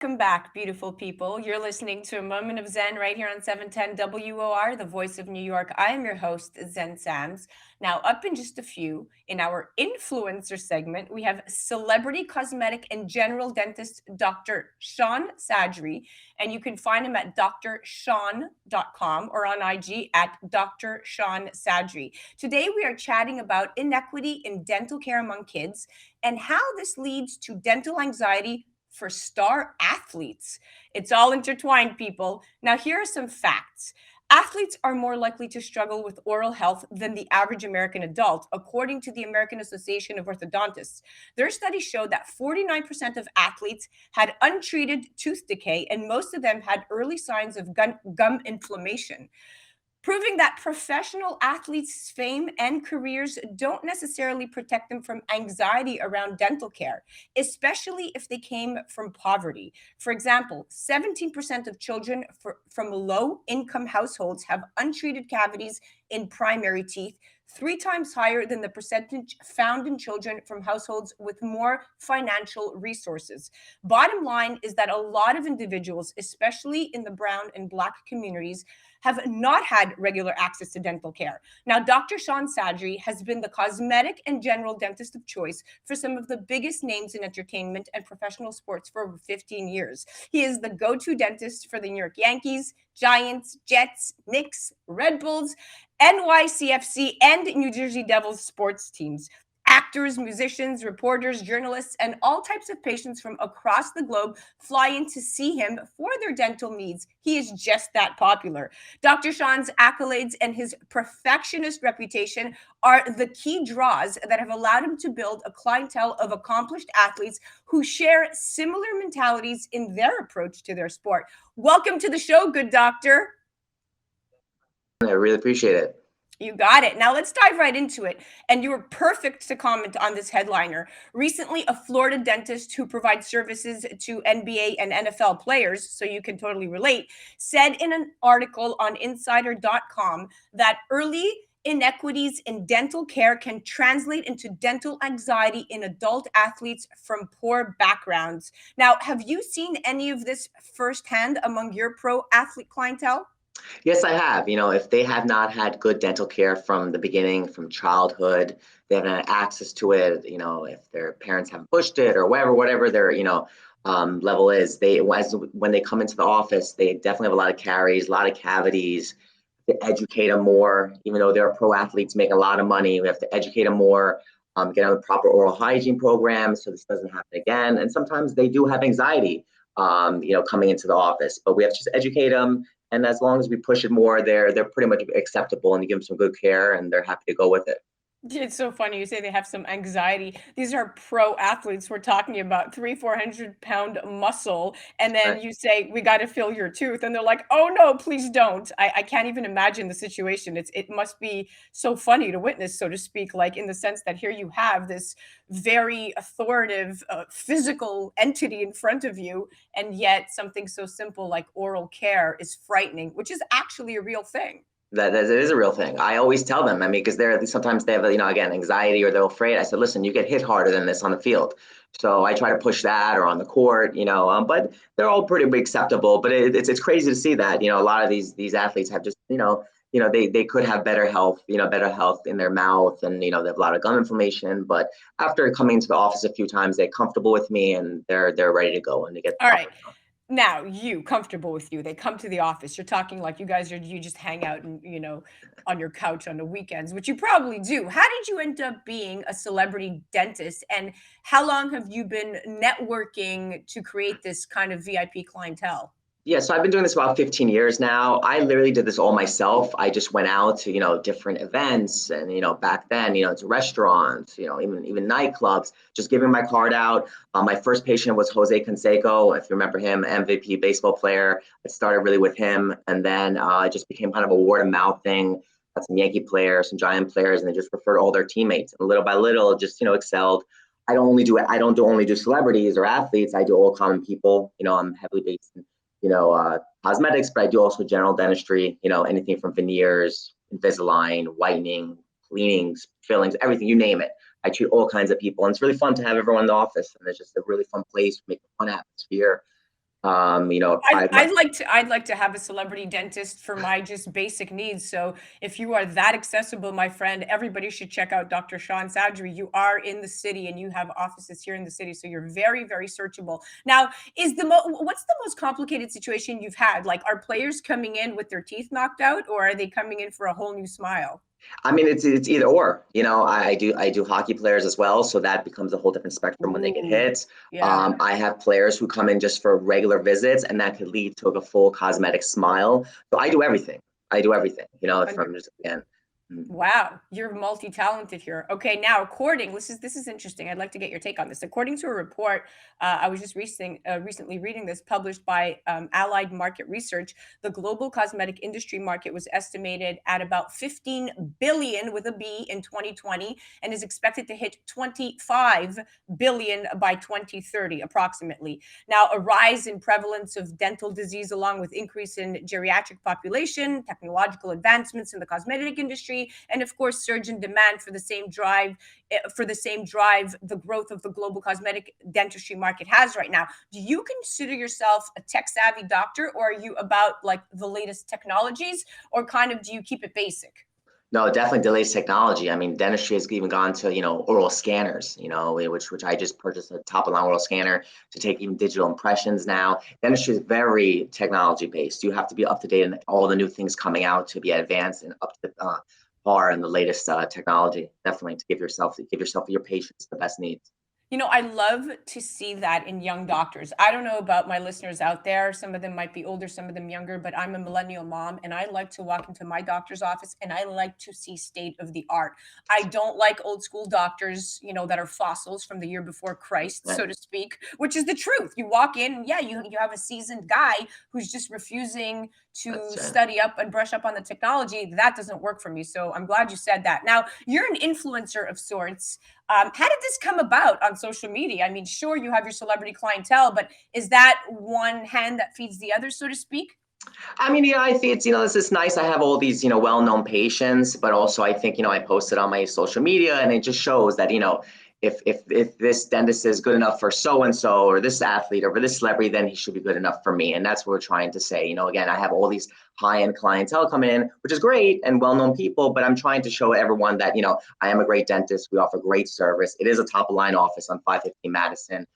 Welcome back, beautiful people. You're listening to a moment of Zen right here on 710 WOR, the voice of New York. I am your host, Zen Sams. Now, up in just a few, in our influencer segment, we have celebrity cosmetic and general dentist Dr. Shawn Sadri, and you can find him at drshawn.com or on IG at Dr. Shawn Sadri. Today, we are chatting about inequity in dental care among kids and how this leads to dental anxiety for star athletes. It's all intertwined, people. Now, here are some facts. Athletes are more likely to struggle with oral health than the average American adult, according to the American Association of Orthodontists. Their study showed that 49% of athletes had untreated tooth decay, and most of them had early signs of gum inflammation, proving that professional athletes' fame and careers don't necessarily protect them from anxiety around dental care, especially if they came from poverty. For example, 17% of children from low income households have untreated cavities in primary teeth, three times higher than the percentage found in children from households with more financial resources. Bottom line is that a lot of individuals, especially in the brown and black communities, have not had regular access to dental care. Now, Dr. Shawn Sadri has been the cosmetic and general dentist of choice for some of the biggest names in entertainment and professional sports for over 15 years. He is the go-to dentist for the New York Yankees, Giants, Jets, Knicks, Red Bulls, NYCFC, and New Jersey Devils sports teams. Actors, musicians, reporters, journalists, and all types of patients from across the globe fly in to see him for their dental needs. He is just that popular. Dr. Shawn's accolades and his perfectionist reputation are the key draws that have allowed him to build a clientele of accomplished athletes who share similar mentalities in their approach to their sport. Welcome to the show, good doctor. I really appreciate it. You got it. Now let's dive right into it. And you were perfect to comment on this headliner. Recently, a Florida dentist who provides services to NBA and NFL players, so you can totally relate, said in an article on insider.com that early inequities in dental care can translate into dental anxiety in adult athletes from poor backgrounds. Now, have you seen any of this firsthand among your pro athlete clientele? Yes, I have. If they have not had good dental care from the beginning, from childhood, they haven't had access to it, if their parents haven't pushed it or whatever their, level is, when they come into the office, they definitely have a lot of caries, a lot of cavities. To educate them more, even though they're pro athletes making a lot of money, we have to educate them more, get on the proper oral hygiene program so this doesn't happen again. And sometimes they do have anxiety, coming into the office, but we have to just educate them. And as long as we push it more, they're pretty much acceptable, and you give them some good care, and they're happy to go with it. It's so funny you say they have some anxiety. These are pro athletes. We're talking about 400 pound muscle. And then Right. you say, we got to fill your tooth. And they're like, oh no, please don't. I can't even imagine the situation. It must be so funny to witness, so to speak, like in the sense that here you have this very authoritative physical entity in front of you. And yet something so simple like oral care is frightening, which is actually a real thing. That it is a real thing. I always tell them. I mean, because they're sometimes they have, again, anxiety or they're afraid. I said, listen, you get hit harder than this on the field. So I try to push that, or on the court, but they're all pretty acceptable. But it's crazy to see that, a lot of these athletes have just, they could have better health, better health in their mouth, and, they have a lot of gum inflammation. But after coming to the office a few times, they're comfortable with me, and they're ready to go, and they get All proper. right. Now, you comfortable with you. They come to the office. You're talking like you just hang out and, on your couch on the weekends, which you probably do. How did you end up being a celebrity dentist? And how long have you been networking to create this kind of VIP clientele? Yeah, so I've been doing this about 15 years now. I literally did this all myself. I just went out to, different events, and, back then, to restaurants, even nightclubs, just giving my card out. My first patient was Jose Canseco, if you remember him, MVP baseball player. It started really with him, and then it just became kind of a word of mouth thing. Had some Yankee players, some Giant players, and they just referred all their teammates. And little by little, just, excelled. I don't only do celebrities or athletes. I do all common people. I'm heavily based in cosmetics, but I do also general dentistry, anything from veneers, Invisalign, whitening, cleanings, fillings, everything, you name it. I treat all kinds of people, and it's really fun to have everyone in the office, and it's just a really fun place, make a fun atmosphere. I'd like to have a celebrity dentist for my just basic needs. So if you are that accessible, my friend, everybody should check out Dr. Shawn Sadri. You are in the city and you have offices here in the city, so you're very, very searchable. Now, what's the most complicated situation you've had? Like, are players coming in with their teeth knocked out, or are they coming in for a whole new smile? I mean, it's either or. I do hockey players as well, so that becomes a whole different spectrum when they get Ooh, hit. yeah. I have players who come in just for regular visits, and that could lead to a full cosmetic smile. So I do everything. I do everything. From just again. Wow, you're multi-talented here. Okay, now according this is interesting. I'd like to get your take on this. According to a report, I was just recently reading this, published by Allied Market Research. The global cosmetic industry market was estimated at about 15 billion with a B in 2020, and is expected to hit 25 billion by 2030, approximately. Now, a rise in prevalence of dental disease, along with increase in geriatric population, technological advancements in the cosmetic industry, and of course surge in demand for the same drive the growth of the global cosmetic dentistry market has right now. Do you consider yourself a tech savvy doctor, or are you about like the latest technologies, or kind of do you keep it basic? No, definitely delays technology. I mean, dentistry has even gone to, oral scanners, which I just purchased a top of line oral scanner to take even digital impressions now. Dentistry is very technology based. You have to be up to date on all the new things coming out to be advanced and up to par in the latest technology. Definitely to give yourself your patients the best needs. I love to see that in young doctors. I don't know about my listeners out there. Some of them might be older, some of them younger, but I'm a millennial mom, and I like to walk into my doctor's office and I like to see state of the art. I don't like old school doctors, that are fossils from the year before Christ, Yeah, so to speak, which is the truth. You walk in, and yeah, you have a seasoned guy who's just refusing to that's study up and brush up on the technology. That doesn't work for me. So I'm glad you said that. Now, you're an influencer of sorts. How did this come about on social media? I mean, sure, you have your celebrity clientele, but is that one hand that feeds the other, so to speak? I mean, I think it's nice. I have all these, well-known patients, but also I think, I posted on my social media, and it just shows that, if this dentist is good enough for so and so, or this athlete, or for this celebrity, then he should be good enough for me. And that's what we're trying to say. Again, I have all these high-end clientele come in, which is great, and well-known people, but I'm trying to show everyone that, I am a great dentist. We offer great service. It is a top-of-line office on 550 Madison.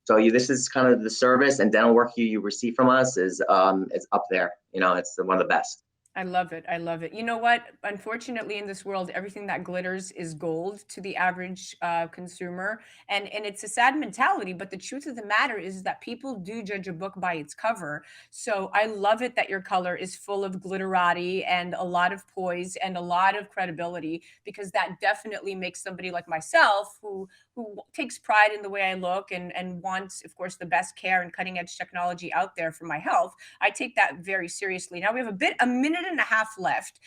So this is kind of the service and dental work you receive from us is up there. It's one of the best. I love it. I love it. You know what? Unfortunately, in this world, everything that glitters is gold to the average consumer, and it's a sad mentality. But the truth of the matter is that people do judge a book by its cover. So I love it that your color is full of glitterati and a lot of poise and a lot of credibility, because that definitely makes somebody like myself, who takes pride in the way I look and wants, of course, the best care and cutting edge technology out there for my health. I take that very seriously. Now we have a minute and a half left.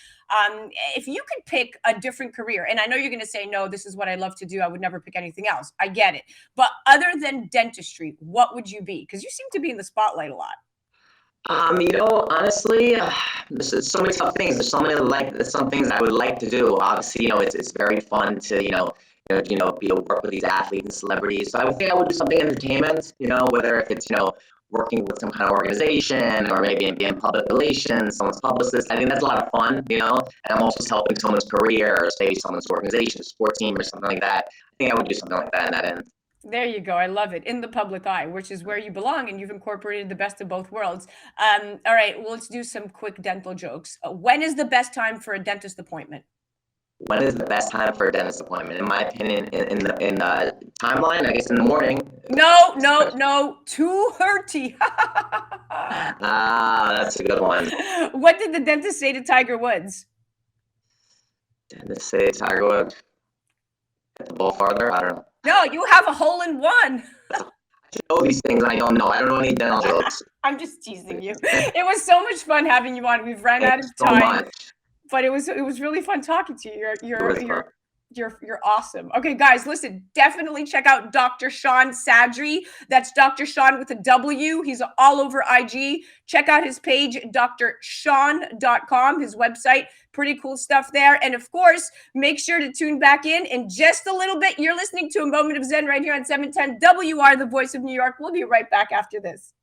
If you could pick a different career, and I know you're going to say, no, this is what I love to do, I would never pick anything else. I get it. But other than dentistry, what would you be? Because you seem to be in the spotlight a lot. Honestly, there's so many tough things. There's some things I would like to do. Obviously, it's very fun to be able to work with these athletes and celebrities. So I would think I would do something entertainment. Whether if it's working with some kind of organization, or maybe in public relations, someone's publicist. I think that's a lot of fun. And I'm also helping someone's career, or maybe someone's organization, sport team, or something like that. I think I would do something like that in that end. There you go. I love it. In the public eye, which is where you belong, and you've incorporated the best of both worlds. All right, well, let's do some quick dental jokes. When is the best time for a dentist appointment? When is the best time for a dentist appointment? In my opinion, in the timeline, I guess in the morning. No, no, no. 2:30. That's a good one. What did the dentist say to Tiger Woods? Dentist say Tiger Woods hit the ball farther. I don't know. No, you have a hole in one. I should know these things, and I don't know. I don't know any dental jokes. I'm just teasing you. It was so much fun having you on. We've run out of So time, much. but it was really fun talking to you. It was fun. You're awesome. Okay, guys, listen, definitely check out Dr. Shawn Sadri. That's Dr. Shawn with a W. He's all over IG. Check out his page, drshawn.com, his website. Pretty cool stuff there. And of course, make sure to tune back in just a little bit. You're listening to A Moment of Zen right here on 710 WR, the voice of New York. We'll be right back after this.